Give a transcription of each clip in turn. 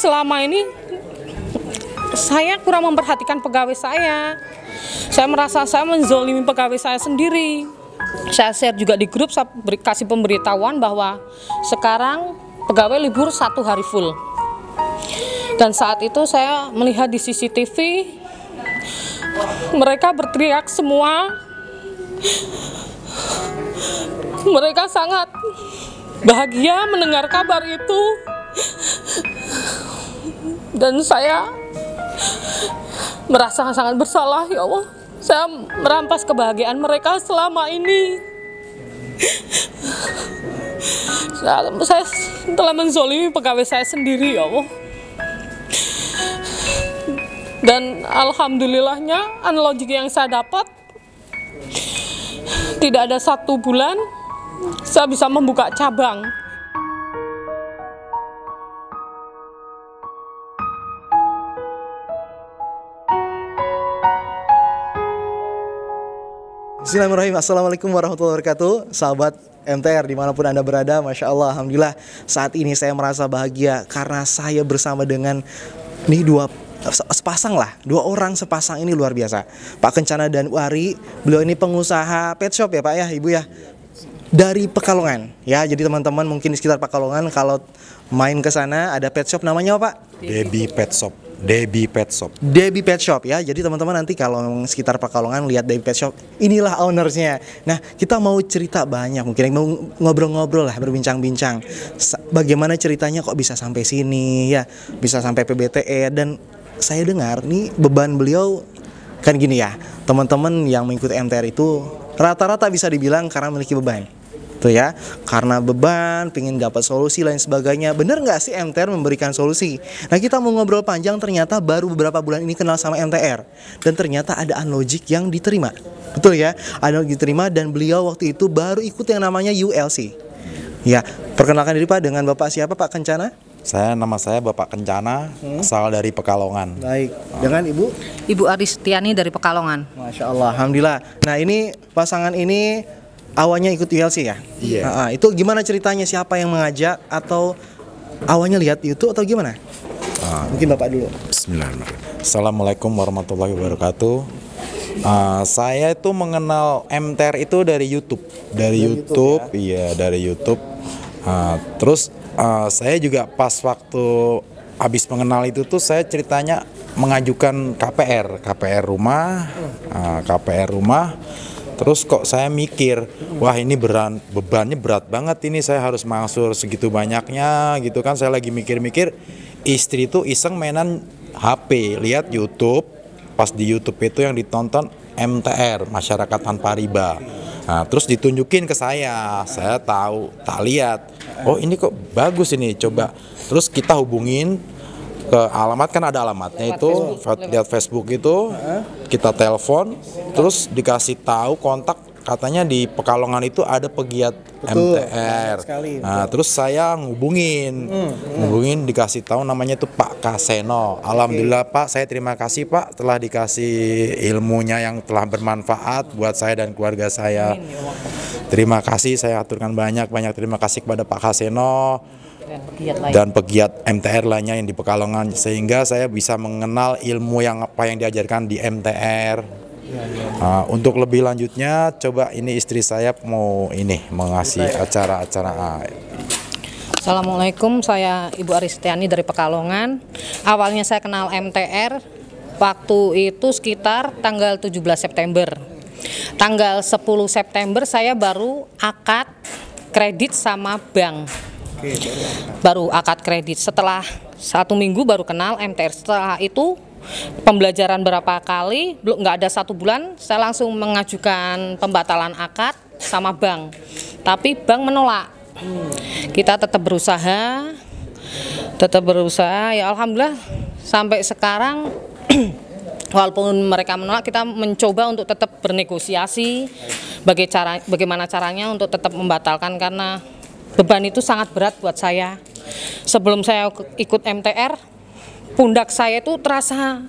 selama ini saya kurang memperhatikan pegawai saya. Saya merasa saya menzolimi pegawai saya sendiri. Saya share juga di grup, saya kasih pemberitahuan bahwa sekarang pegawai libur 1 hari full. Dan saat itu saya melihat di CCTV, mereka berteriak semua. Mereka sangat bahagia mendengar kabar itu. Dan saya merasa sangat bersalah, ya Allah. Saya merampas kebahagiaan mereka selama ini. Saya telah menzolimi pegawai saya sendiri, ya Allah. Dan alhamdulillahnya analogi yang saya dapat, tidak ada 1 bulan saya bisa membuka cabang. Bismillahirrahmanirrahim. Assalamualaikum warahmatullahi wabarakatuh. Sahabat MTR dimanapun Anda berada, Masya Allah, Alhamdulillah, saat ini saya merasa bahagia karena saya bersama dengan nih dua orang sepasang ini luar biasa, Pak Kencana dan Wari. Beliau ini pengusaha pet shop ya Pak ya, Ibu ya, dari Pekalongan ya. Jadi teman-teman mungkin di sekitar Pekalongan kalau main ke sana ada pet shop namanya apa Pak? Debbie Pet Shop. Debbie Pet Shop. Debbie Pet Shop ya. Jadi teman-teman nanti kalau sekitar Pekalongan lihat Debbie Pet Shop, inilah ownersnya. Nah, kita mau cerita banyak, mungkin mau ngobrol-ngobrol lah, berbincang-bincang. Bagaimana ceritanya kok bisa sampai sini ya, bisa sampai PBTE. Dan saya dengar nih beban beliau kan gini ya, teman-teman yang mengikuti MTR itu rata-rata bisa dibilang karena memiliki beban. Tuh ya, karena beban, pengen dapat solusi lain sebagainya. Bener nggak sih MTR memberikan solusi? Nah, kita mau ngobrol panjang, ternyata baru beberapa bulan ini kenal sama MTR. Dan ternyata ada Unlogic yang diterima. Betul ya, Unlogic diterima dan beliau waktu itu baru ikut yang namanya ULC. Ya, perkenalkan diri Pak, dengan Bapak siapa Pak Kencana? Nama saya Bapak Kencana, asal dari Pekalongan. Baik, dengan Ibu? Ibu Aristiani dari Pekalongan. Masya Allah, Alhamdulillah. Nah, ini pasangan ini awalnya ikut ULC ya? Iya. Nah, itu gimana ceritanya? Siapa yang mengajak atau awalnya lihat YouTube atau gimana? Mungkin Bapak dulu. Bismillahirrahmanirrahim. Assalamualaikum warahmatullahi wabarakatuh. Saya itu mengenal MTR itu dari YouTube. Dari YouTube ya? Iya, dari YouTube. Terus saya juga pas waktu habis mengenal itu tuh saya ceritanya mengajukan KPR rumah, KPR rumah. Terus kok saya mikir, wah ini bebannya berat banget ini, saya harus mangsur segitu banyaknya gitu kan. Saya lagi mikir-mikir, istri tuh iseng mainan HP, lihat YouTube. Pas di YouTube itu yang ditonton MTR, Masyarakat Tanpa Riba. Nah, terus ditunjukin ke saya tahu, tak lihat, oh ini kok bagus ini, coba. Terus kita hubungin ke alamat, kan ada alamatnya itu, lihat Facebook itu, kita telepon, terus dikasih tahu kontak, katanya di Pekalongan itu ada pegiat MTR. Nah, terus saya ngubungin, dikasih tahu namanya itu Pak Kaseno. Alhamdulillah Pak, saya terima kasih Pak telah dikasih ilmunya yang telah bermanfaat buat saya dan keluarga saya. Terima kasih, saya aturkan banyak terima kasih kepada Pak Kaseno dan pegiat MTR lainnya yang di Pekalongan, sehingga saya bisa mengenal ilmu yang apa yang diajarkan di MTR. Untuk lebih lanjutnya, coba ini istri saya mau mengasih acara-acara. Assalamualaikum, saya Ibu Aristiani dari Pekalongan. Awalnya saya kenal MTR waktu itu sekitar tanggal 17 September. Tanggal 10 September saya baru akad kredit sama bank. Baru akad kredit, setelah 1 minggu baru kenal MTR. Setelah itu pembelajaran berapa kali, nggak ada 1 bulan saya langsung mengajukan pembatalan akad sama bank, tapi bank menolak. Kita tetap berusaha, ya alhamdulillah sampai sekarang. Walaupun mereka menolak, kita mencoba untuk tetap bernegosiasi bagaimana caranya untuk tetap membatalkan, karena beban itu sangat berat buat saya. Sebelum saya ikut MTR, pundak saya itu terasa,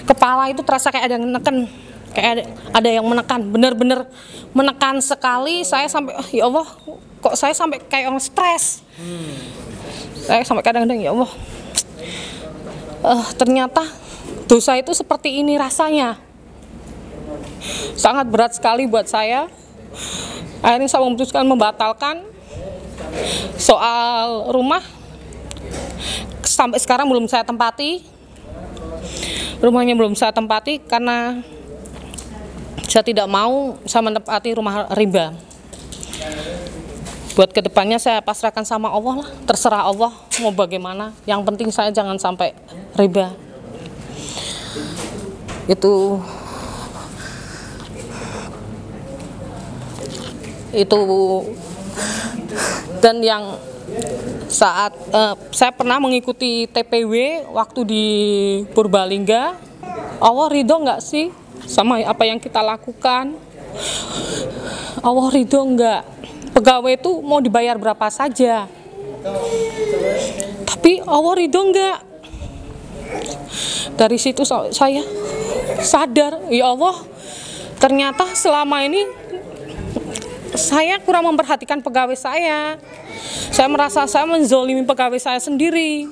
kepala itu terasa kayak ada yang menekan, kayak ada yang menekan, bener-bener menekan sekali. Saya sampai, ya Allah, kok saya sampai kayak orang stres. Saya sampai kadang-kadang, ya Allah, Ternyata dosa itu seperti ini rasanya. Sangat berat sekali buat saya. Akhirnya saya memutuskan membatalkan. Soal rumah, sampai sekarang belum saya tempati. Rumahnya belum saya tempati karena saya tidak mau saya menempati rumah riba. Buat kedepannya saya pasrahkan sama Allah lah, terserah Allah mau bagaimana. Yang penting saya jangan sampai riba. Itu dan yang saat saya pernah mengikuti TPW waktu di Purbalingga. Allah ridho nggak sih sama apa yang kita lakukan? Allah ridho nggak? Pegawai itu mau dibayar berapa saja, tapi Allah ridho nggak? Dari situ saya sadar, ya Allah, ternyata selama ini saya kurang memperhatikan pegawai saya. Saya merasa saya menzolimi pegawai saya sendiri.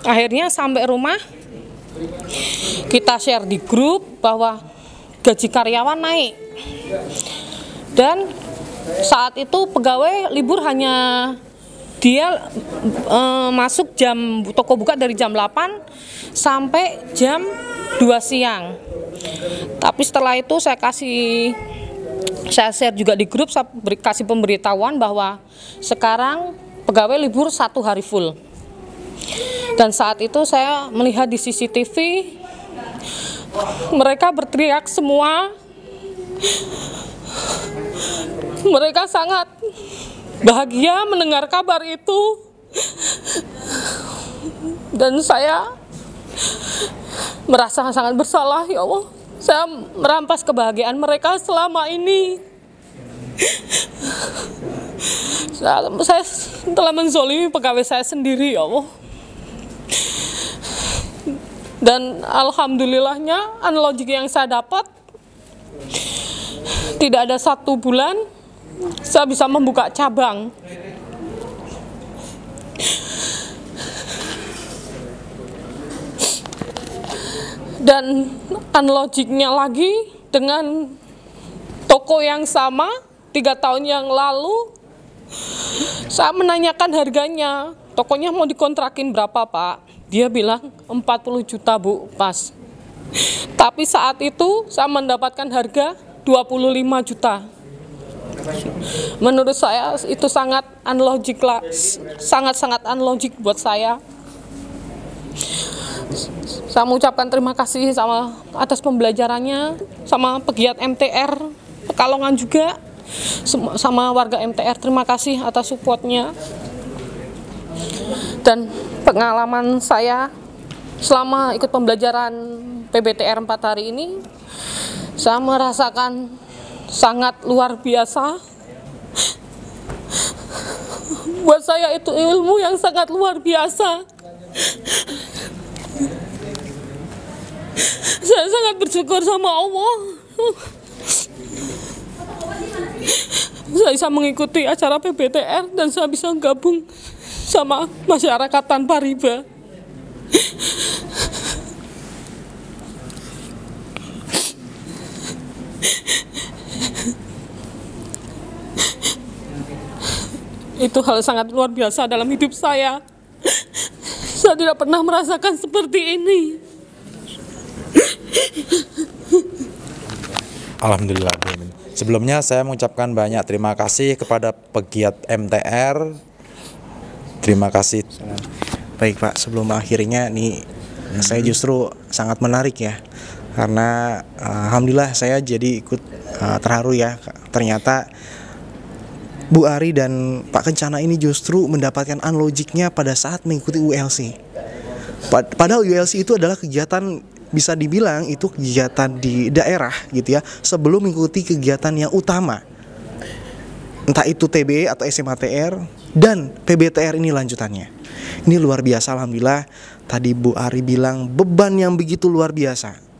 Akhirnya sampai rumah, kita share di grup bahwa gaji karyawan naik. Dan saat itu pegawai libur hanya dia masuk jam, toko buka dari jam 8 sampai jam 2 siang. Tapi setelah itu saya share juga di grup, saya kasih pemberitahuan bahwa sekarang pegawai libur 1 hari full. Dan saat itu saya melihat di CCTV mereka berteriak semua. Mereka sangat bahagia mendengar kabar itu. Dan saya merasa sangat bersalah, ya Allah. Saya merampas kebahagiaan mereka selama ini. Saya telah menzolimi pegawai saya sendiri, ya Allah. Dan alhamdulillahnya unlogic yang saya dapat, tidak ada 1 bulan saya bisa membuka cabang. Dan unlogicnya lagi dengan toko yang sama 3 tahun yang lalu, saya menanyakan harganya. Tokonya mau dikontrakin berapa, Pak? Dia bilang 40 juta, Bu, pas. Tapi saat itu saya mendapatkan harga 25 juta. Menurut saya itu sangat unlogic lah, sangat-sangat unlogic buat saya. Saya mengucapkan terima kasih atas pembelajarannya, sama pegiat MTR Pekalongan juga, sama warga MTR, terima kasih atas supportnya. Dan pengalaman saya selama ikut pembelajaran PBTR 4 hari ini, saya merasakan sangat luar biasa. Buat saya itu ilmu yang sangat luar biasa. Saya sangat bersyukur sama Allah. Saya bisa mengikuti acara PBTR dan saya bisa gabung sama masyarakat tanpa riba. Itu hal sangat luar biasa dalam hidup saya. Saya tidak pernah merasakan seperti ini. Alhamdulillah. Sebelumnya saya mengucapkan banyak terima kasih kepada pegiat MTR. Terima kasih. Baik Pak, sebelum akhirnya nih saya justru sangat menarik ya, karena alhamdulillah saya jadi ikut terharu ya. Ternyata Bu Ari dan Pak Kencana ini justru mendapatkan unlogicnya pada saat mengikuti ULC. Padahal ULC itu adalah kegiatan, bisa dibilang itu kegiatan di daerah gitu ya, sebelum mengikuti kegiatan yang utama, entah itu TB atau SMATR dan PBTR ini lanjutannya. Ini luar biasa, alhamdulillah. Tadi Bu Ari bilang beban yang begitu luar biasa.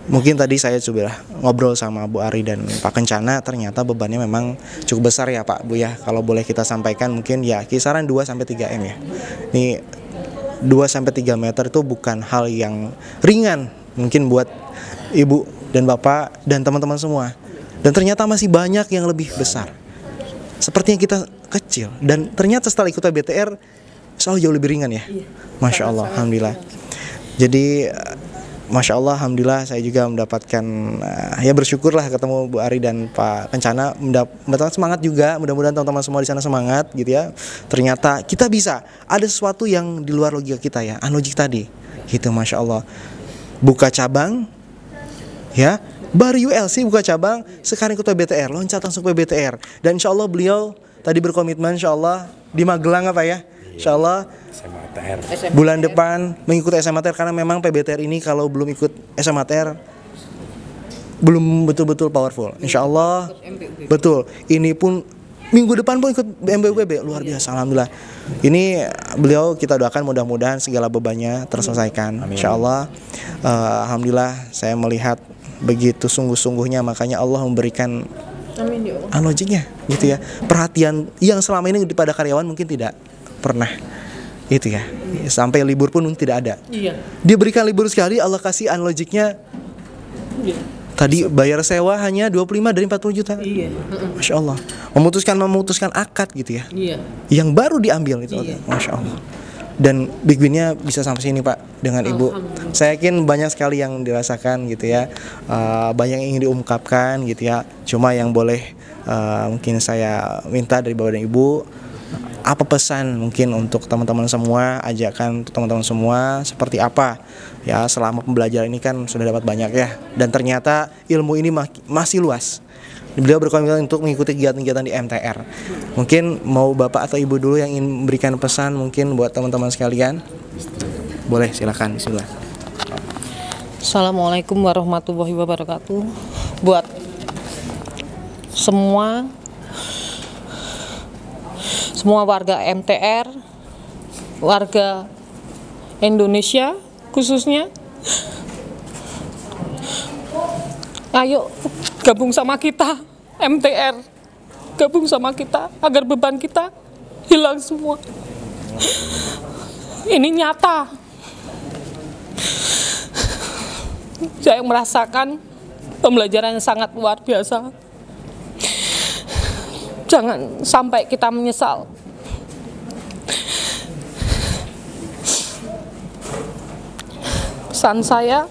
Mungkin tadi saya coba ngobrol sama Bu Ari dan Pak Kencana, ternyata bebannya memang cukup besar ya Pak Bu ya. Kalau boleh kita sampaikan mungkin ya kisaran 2-3 M ya. Ini 2-3 meter itu bukan hal yang ringan mungkin buat ibu dan bapak dan teman-teman semua. Dan ternyata masih banyak yang lebih besar. Sepertinya kita kecil dan ternyata setelah ikut BTR selalu jauh lebih ringan ya. Masya Allah, alhamdulillah. Jadi Masya Allah, alhamdulillah saya juga mendapatkan ya bersyukurlah ketemu Bu Ari dan Pak Kencana, mendapatkan semangat juga. Mudah-mudahan teman-teman semua di sana semangat gitu ya. Ternyata kita bisa, ada sesuatu yang di luar logika kita ya, unlogik tadi gitu. Masya Allah, buka cabang ya, baru ULC buka cabang, sekarang ikut PBTR, loncat langsung PBTR. Dan insya Allah beliau tadi berkomitmen insya Allah di Magelang apa ya, insya Allah bulan depan mengikuti SMATR, karena memang PBTR ini kalau belum ikut SMATR belum betul-betul powerful. Insya Allah betul. Ini pun minggu depan pun ikut MBUPB, luar biasa, alhamdulillah. Ini beliau kita doakan mudah-mudahan segala bebannya terselesaikan. Insya Allah, alhamdulillah saya melihat begitu sungguh-sungguhnya, makanya Allah memberikan logiknya gitu ya, perhatian yang selama ini pada karyawan mungkin tidak pernah itu ya, sampai libur pun tidak ada. Dia berikan libur sekali, Allah kasih unlogiknya. Tadi bayar sewa hanya 25 dari 40 juta. Masya Allah, memutuskan akad gitu ya, yang baru diambil itu. Masya Allah. Dan big win-nya bisa sampai sini Pak dengan Ibu. Saya yakin banyak sekali yang dirasakan gitu ya, banyak yang ingin diungkapkan gitu ya. Cuma yang boleh mungkin saya minta dari Bapak dan Ibu, apa pesan mungkin untuk teman-teman semua, ajakan untuk teman-teman semua seperti apa ya, selama pembelajaran ini kan sudah dapat banyak ya, dan ternyata ilmu ini masih luas. Beliau berkomitmen untuk mengikuti kegiatan-kegiatan di MTR. Mungkin mau Bapak atau Ibu dulu yang ingin memberikan pesan mungkin buat teman-teman sekalian. Boleh, silakan. Bismillah. Assalamualaikum warahmatullahi wabarakatuh. Buat semua warga MTR, warga Indonesia khususnya, ayo gabung sama kita MTR, gabung sama kita agar beban kita hilang semua. Ini nyata, saya merasakan pembelajaran yang sangat luar biasa. Jangan sampai kita menyesal. Pesan saya,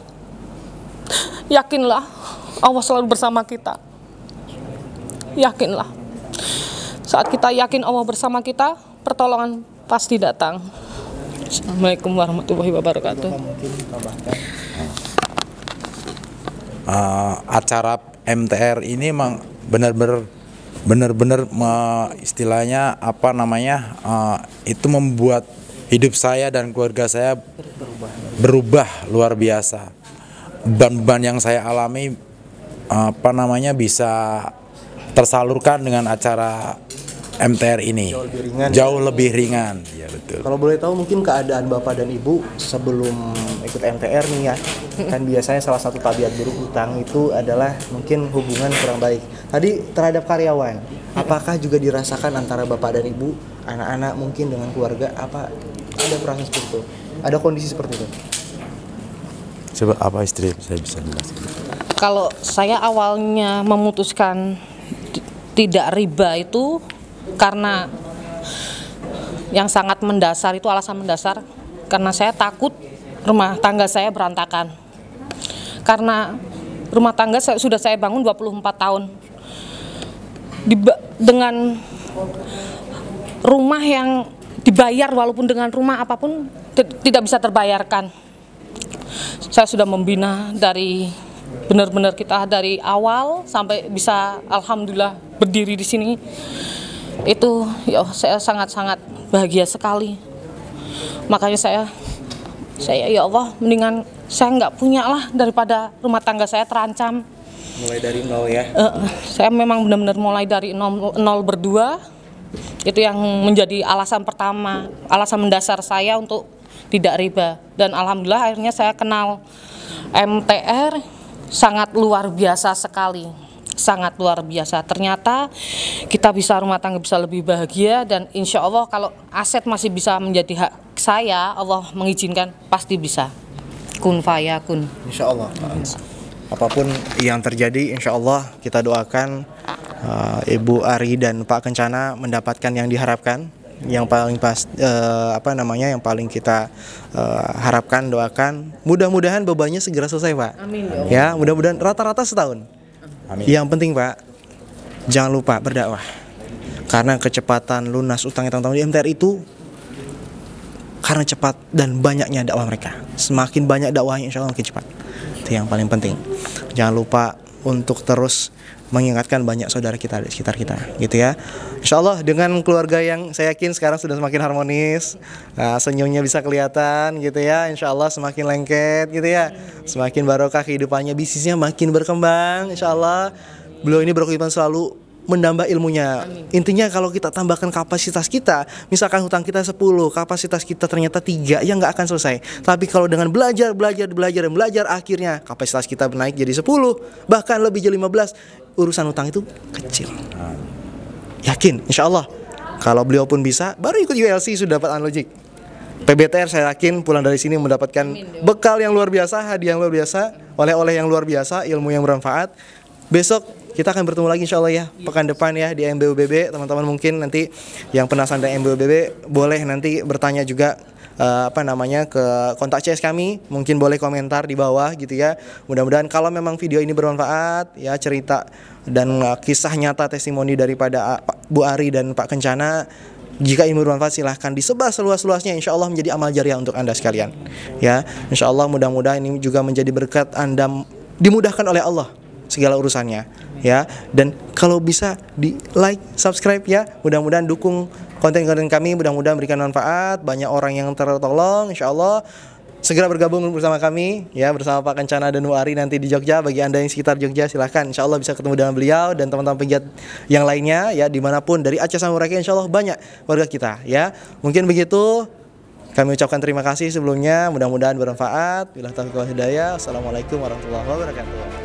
yakinlah Allah selalu bersama kita. Yakinlah. Saat kita yakin Allah bersama kita, pertolongan pasti datang. Assalamualaikum warahmatullahi wabarakatuh. Acara MTR ini memang benar-benar istilahnya apa namanya, itu membuat hidup saya dan keluarga saya berubah luar biasa. Beban-beban yang saya alami apa namanya bisa tersalurkan dengan acara MTR ini jauh lebih ringan. Ya betul. Kalau boleh tahu mungkin keadaan Bapak dan Ibu sebelum ikut MTR nih ya, kan biasanya salah satu tabiat buruk utang itu adalah mungkin hubungan kurang baik. Tadi terhadap karyawan, apakah juga dirasakan antara Bapak dan Ibu, anak-anak mungkin dengan keluarga, apa ada perasaan seperti itu? Ada kondisi seperti itu? Coba apa istri saya bisa jelaskan. Kalau saya awalnya memutuskan tidak riba itu karena yang sangat mendasar, itu alasan mendasar karena saya takut rumah tangga saya berantakan. Karena rumah tangga sudah saya bangun 24 tahun dengan rumah yang dibayar, walaupun dengan rumah apapun tidak bisa terbayarkan. Saya sudah membina dari benar-benar kita dari awal sampai bisa alhamdulillah berdiri di sini. Itu ya saya sangat-sangat bahagia sekali. Makanya saya ya Allah, mendingan saya nggak punya lah daripada rumah tangga saya terancam. Mulai dari nol ya. Saya memang benar-benar mulai dari nol berdua. Itu yang menjadi alasan pertama, alasan mendasar saya untuk tidak riba. Dan alhamdulillah akhirnya saya kenal MTR, sangat luar biasa sekali. Sangat luar biasa. Ternyata kita bisa, rumah tangga bisa lebih bahagia, dan insya Allah kalau aset masih bisa menjadi hak saya Allah mengizinkan pasti bisa. Kun fayakun. Insya Allah. Apapun yang terjadi, insya Allah kita doakan Ibu Ari dan Pak Kencana mendapatkan yang diharapkan, yang paling yang paling kita harapkan, doakan. Mudah-mudahan bebannya segera selesai, Pak. Amin. Ya, mudah-mudahan rata-rata setahun. Amin. Yang penting, Pak, jangan lupa berdakwah. Karena kecepatan lunas utang teman-teman di MTR itu karena cepat dan banyaknya dakwah mereka. Semakin banyak dakwahnya, insya Allah makin cepat. Itu yang paling penting. Jangan lupa untuk terus mengingatkan banyak saudara kita di sekitar kita, gitu ya. Insya Allah dengan keluarga yang saya yakin sekarang sudah semakin harmonis, senyumnya bisa kelihatan, gitu ya. Insya Allah semakin lengket, gitu ya. Semakin barokah kehidupannya, bisnisnya makin berkembang. Insya Allah beliau ini berkomitmen selalu menambah ilmunya. Intinya kalau kita tambahkan kapasitas kita, misalkan hutang kita 10, kapasitas kita ternyata 3, ya nggak akan selesai. Tapi kalau dengan belajar, akhirnya kapasitas kita naik jadi 10, bahkan lebih jadi 15, urusan hutang itu kecil. Yakin, insya Allah. Kalau beliau pun bisa, baru ikut ULC sudah dapat Unlogic. PBTR saya yakin pulang dari sini mendapatkan bekal yang luar biasa, hadiah yang luar biasa, oleh-oleh yang luar biasa, ilmu yang bermanfaat. Besok kita akan bertemu lagi insya Allah ya, pekan depan ya di MBUBB. Teman-teman mungkin nanti yang penasaran dengan MBUBB boleh nanti bertanya juga ke kontak CS kami, mungkin boleh komentar di bawah gitu ya. Mudah-mudahan kalau memang video ini bermanfaat ya, cerita dan kisah nyata testimoni daripada Bu Ari dan Pak Kencana, jika ini bermanfaat silahkan disebar seluas-luasnya, insya Allah menjadi amal jariah untuk Anda sekalian ya. Insya Allah mudah-mudahan ini juga menjadi berkat Anda, dimudahkan oleh Allah segala urusannya ya. Dan kalau bisa di like, subscribe ya. Mudah-mudahan dukung konten-konten kami, mudah-mudahan berikan manfaat, banyak orang yang tertolong. Insya Allah segera bergabung bersama kami ya, bersama Pak Kencana dan Bu Ari nanti di Jogja. Bagi Anda yang sekitar Jogja silahkan, insya Allah bisa ketemu dengan beliau dan teman-teman pegiat yang lainnya ya, dimanapun dari Aceh sampai Merauke, insya Allah banyak warga kita ya. Mungkin begitu, kami ucapkan terima kasih sebelumnya, mudah-mudahan bermanfaat. Billahi taufiq wal hidayah. Assalamualaikum warahmatullahi wabarakatuh.